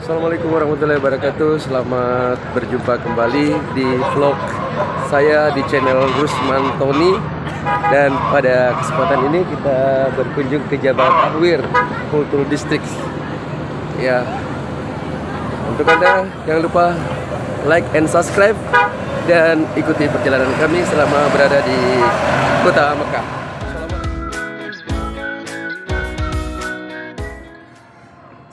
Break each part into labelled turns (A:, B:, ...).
A: Assalamualaikum warahmatullahi wabarakatuh. Selamat berjumpa kembali di vlog saya di channel Rusman Tony. Dan pada kesempatan ini kita berkunjung ke Jabal Tahwir Kultur District. Ya, untuk Anda jangan lupa like and subscribe dan ikuti perjalanan kami selama berada di kota Mekah.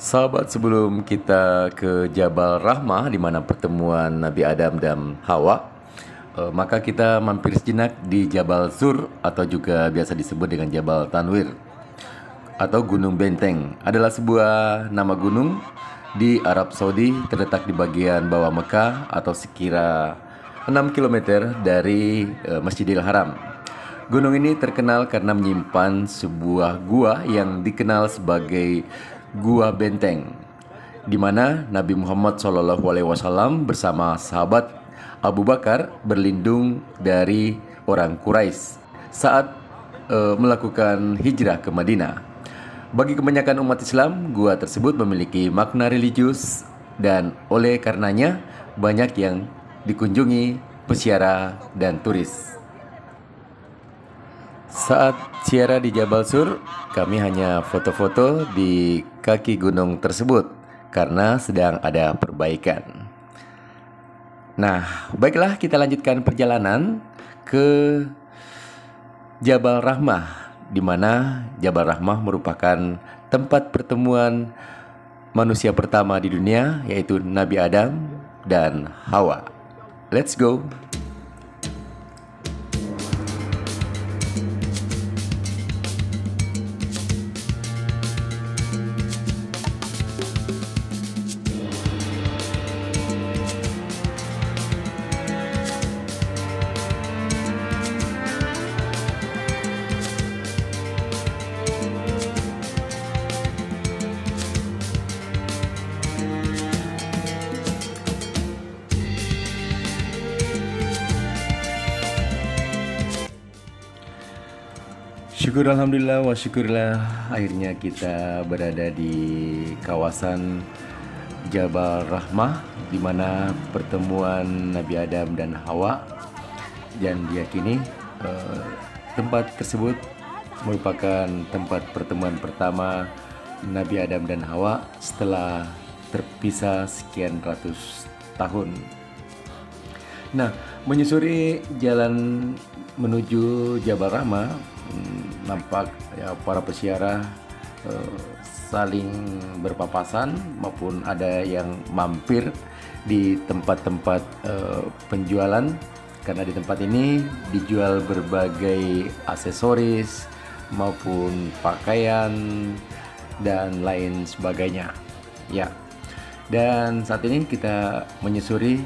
A: Sahabat, sebelum kita ke Jabal Rahmah di mana pertemuan Nabi Adam dan Hawa, maka kita mampir sejenak di Jabal Zur atau juga biasa disebut dengan Jabal Tanwir atau Gunung Benteng. Adalah sebuah nama gunung di Arab Saudi, terletak di bagian bawah Mekah atau sekira 6 km dari Masjidil Haram. Gunung ini terkenal karena menyimpan sebuah gua yang dikenal sebagai Gua Benteng, di mana Nabi Muhammad SAW bersama sahabat Abu Bakar berlindung dari orang Quraisy saat melakukan hijrah ke Madinah. Bagi kebanyakan umat Islam, gua tersebut memiliki makna religius dan oleh karenanya banyak yang dikunjungi peziarah dan turis. Saat ziarah di Jabal Sur, kami hanya foto-foto di kaki gunung tersebut karena sedang ada perbaikan. Nah, baiklah, kita lanjutkan perjalanan ke Jabal Rahmah, di mana Jabal Rahmah merupakan tempat pertemuan manusia pertama di dunia, yaitu Nabi Adam dan Hawa. Let's go. Syukur alhamdulillah wa syukurlah, akhirnya kita berada di kawasan Jabal Rahmah di mana pertemuan Nabi Adam dan Hawa, dan diyakini tempat tersebut merupakan tempat pertemuan pertama Nabi Adam dan Hawa setelah terpisah sekian ratus tahun. Nah, menyusuri jalan menuju Jabal Rahmah, nampak ya para peziarah saling berpapasan maupun ada yang mampir di tempat-tempat penjualan, karena di tempat ini dijual berbagai aksesoris maupun pakaian dan lain sebagainya. Ya. Dan saat ini kita menyusuri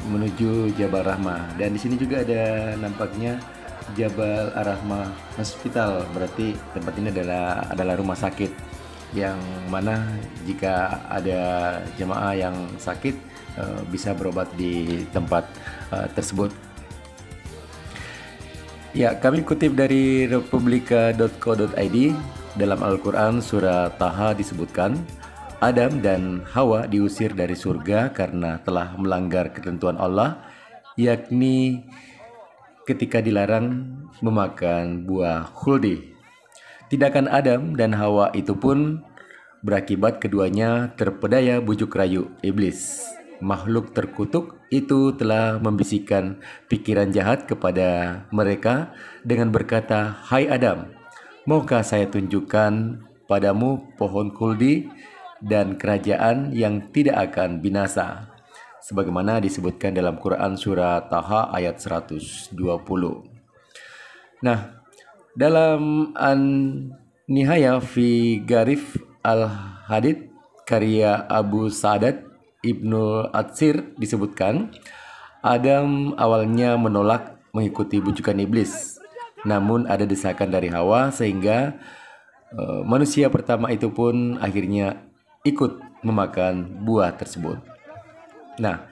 A: menuju Jabal Rahmah, dan di sini juga ada nampaknya Jabal Ar-Rahmah Hospital. Berarti tempat ini adalah rumah sakit yang mana jika ada jemaah yang sakit bisa berobat di tempat tersebut. Ya, kami kutip dari republika.co.id. Dalam Al-Quran surah Taha disebutkan, Adam dan Hawa diusir dari surga karena telah melanggar ketentuan Allah, yakni ketika dilarang memakan buah khuldi. Tindakan Adam dan Hawa itu pun berakibat keduanya terpedaya bujuk rayu iblis. Makhluk terkutuk itu telah membisikkan pikiran jahat kepada mereka dengan berkata, "Hai Adam, maukah saya tunjukkan padamu pohon khuldi dan kerajaan yang tidak akan binasa?" Sebagaimana disebutkan dalam Quran surah Taha ayat 120. Nah, dalam An-Nihaya fi Garif Al-Hadid karya Abu Sa'adat Ibnu Atsir disebutkan, Adam awalnya menolak mengikuti bujukan iblis, namun ada desakan dari Hawa sehingga manusia pertama itu pun akhirnya ikut memakan buah tersebut. Nah,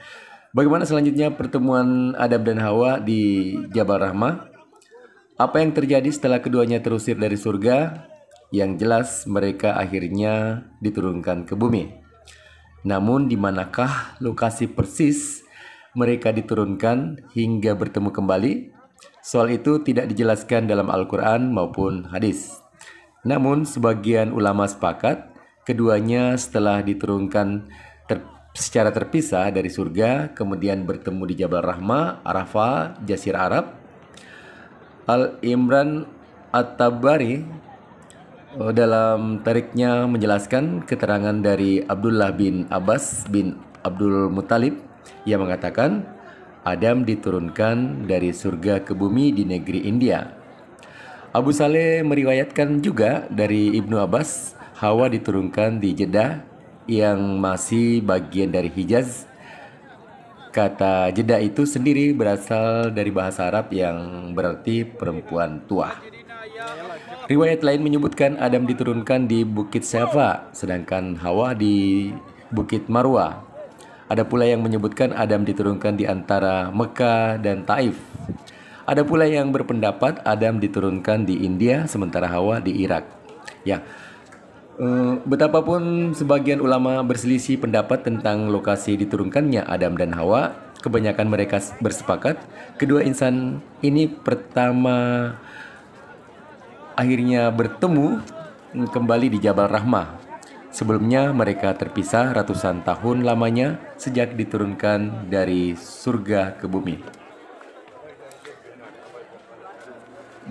A: bagaimana selanjutnya pertemuan Adam dan Hawa di Jabal Rahmah? Apa yang terjadi setelah keduanya terusir dari surga? Yang jelas mereka akhirnya diturunkan ke bumi. Namun di manakah lokasi persis mereka diturunkan hingga bertemu kembali? Soal itu tidak dijelaskan dalam Al-Quran maupun hadis. Namun sebagian ulama sepakat keduanya setelah diturunkan secara terpisah dari surga, kemudian bertemu di Jabal Rahmah, Arafah, Jazirah Arab. Al-Imran At-Tabari dalam tariknya menjelaskan keterangan dari Abdullah bin Abbas bin Abdul Muttalib yang mengatakan Adam diturunkan dari surga ke bumi di negeri India. Abu Saleh meriwayatkan juga dari Ibnu Abbas, Hawa diturunkan di Jeddah yang masih bagian dari Hijaz. Kata Jeddah itu sendiri berasal dari bahasa Arab yang berarti perempuan tua. Riwayat lain menyebutkan Adam diturunkan di Bukit Syafa, sedangkan Hawa di Bukit Marwah. Ada pula yang menyebutkan Adam diturunkan di antara Mekah dan Taif. Ada pula yang berpendapat Adam diturunkan di India, sementara Hawa di Irak. Ya, betapapun sebagian ulama berselisih pendapat tentang lokasi diturunkannya Adam dan Hawa, kebanyakan mereka bersepakat kedua insan ini pertama akhirnya bertemu kembali di Jabal Rahmah. Sebelumnya mereka terpisah ratusan tahun lamanya sejak diturunkan dari surga ke bumi.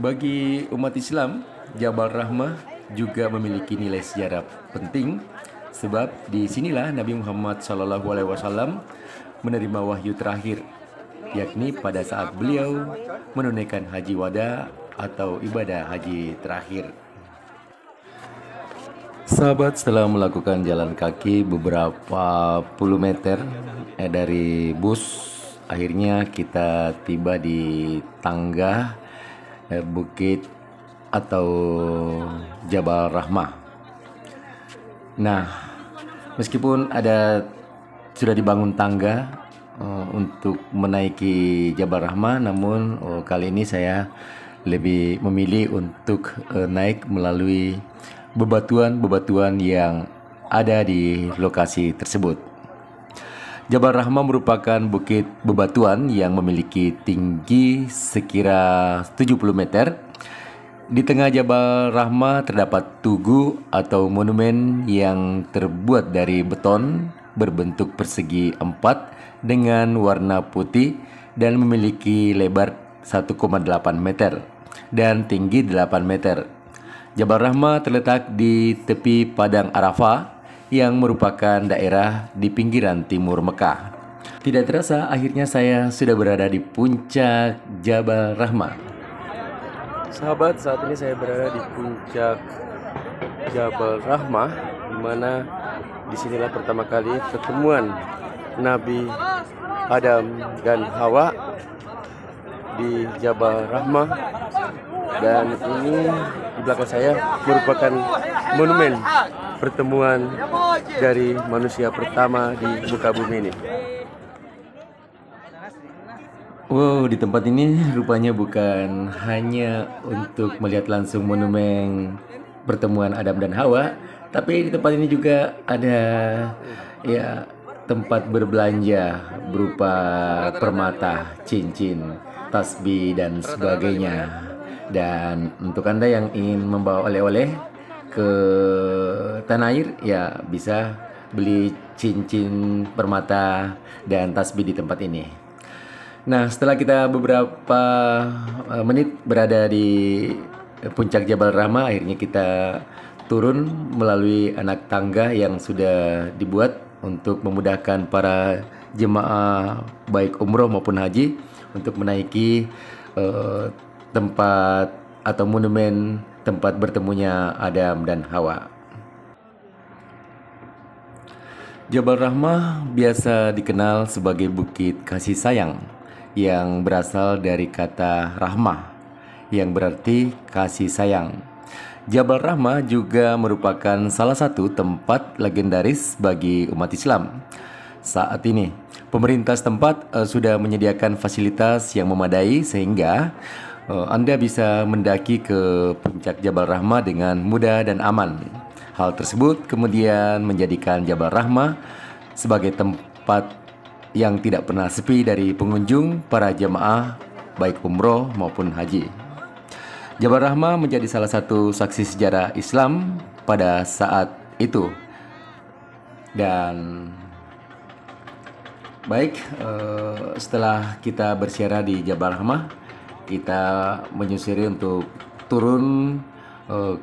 A: Bagi umat Islam, Jabal Rahmah juga memiliki nilai sejarah penting sebab di sinilah Nabi Muhammad SAW menerima wahyu terakhir, yakni pada saat beliau menunaikan haji wada atau ibadah haji terakhir. Sahabat, setelah melakukan jalan kaki beberapa puluh meter dari bus, akhirnya kita tiba di tangga bukit atau Jabal Rahmah. Nah, meskipun sudah dibangun tangga untuk menaiki Jabal Rahmah, namun kali ini saya lebih memilih untuk naik melalui bebatuan-bebatuan yang ada di lokasi tersebut. Jabal Rahmah merupakan bukit bebatuan yang memiliki tinggi sekira 70 meter. Di tengah Jabal Rahmah terdapat tugu atau monumen yang terbuat dari beton berbentuk persegi 4 dengan warna putih dan memiliki lebar 1,8 meter dan tinggi 8 meter. Jabal Rahmah terletak di tepi Padang Arafah yang merupakan daerah di pinggiran timur Mekah. Tidak terasa akhirnya saya sudah berada di puncak Jabal Rahmah.
B: Sahabat, saat ini saya berada di puncak Jabal Rahmah, di mana disinilah pertama kali pertemuan Nabi Adam dan Hawa di Jabal Rahmah. Dan ini di belakang saya merupakan monumen pertemuan dari manusia pertama di muka bumi ini.
A: Wow, di tempat ini rupanya bukan hanya untuk melihat langsung monumen pertemuan Adam dan Hawa, tapi di tempat ini juga ada tempat berbelanja berupa permata, cincin, tasbih dan sebagainya. Dan untuk Anda yang ingin membawa oleh-oleh ke tanah air, ya bisa beli cincin, permata dan tasbih di tempat ini. Nah, setelah kita beberapa menit berada di puncak Jabal Rahmah, akhirnya kita turun melalui anak tangga yang sudah dibuat untuk memudahkan para jemaah baik umroh maupun haji untuk menaiki tempat atau monumen tempat bertemunya Adam dan Hawa. Jabal Rahmah biasa dikenal sebagai Bukit Kasih Sayang yang berasal dari kata rahmah yang berarti kasih sayang. Jabal Rahmah juga merupakan salah satu tempat legendaris bagi umat Islam. Saat ini, pemerintah setempat sudah menyediakan fasilitas yang memadai sehingga Anda bisa mendaki ke puncak Jabal Rahmah dengan mudah dan aman. Hal tersebut kemudian menjadikan Jabal Rahmah sebagai tempat yang tidak pernah sepi dari pengunjung para jemaah baik umroh maupun haji. Jabal Rahmah menjadi salah satu saksi sejarah Islam pada saat itu. Dan baik, setelah kita bersiarah di Jabal Rahmah, kita menyusuri untuk turun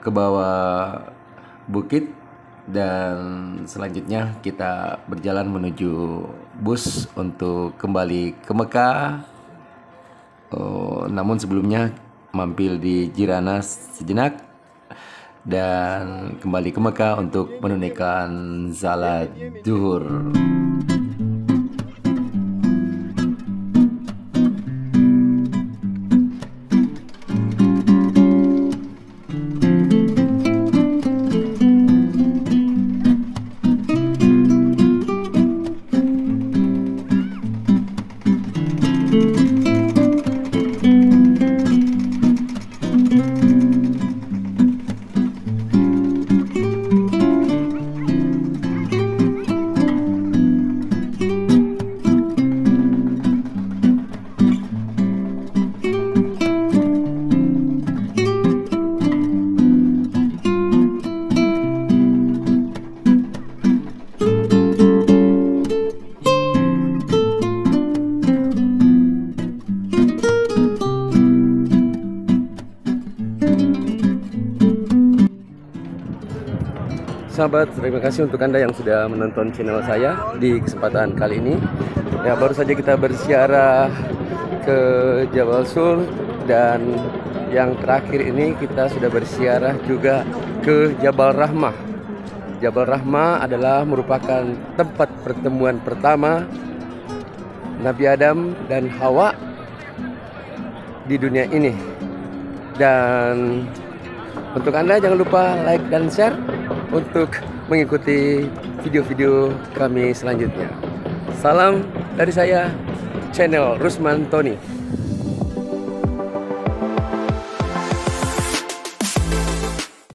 A: ke bawah bukit, dan selanjutnya kita berjalan menuju bus untuk kembali ke Mekah. Namun sebelumnya mampir di Jirana sejenak dan kembali ke Mekah untuk menunaikan salat zuhur. Sahabat, terima kasih untuk Anda yang sudah menonton channel saya di kesempatan kali ini. Ya, baru saja kita bersiarah ke Jabal Sur, dan yang terakhir ini kita sudah bersiarah juga ke Jabal Rahmah. Jabal Rahmah adalah merupakan tempat pertemuan pertama Nabi Adam dan Hawa di dunia ini. Dan untuk Anda jangan lupa like dan share untuk mengikuti video-video kami selanjutnya. Salam dari saya, channel Rusman Tony.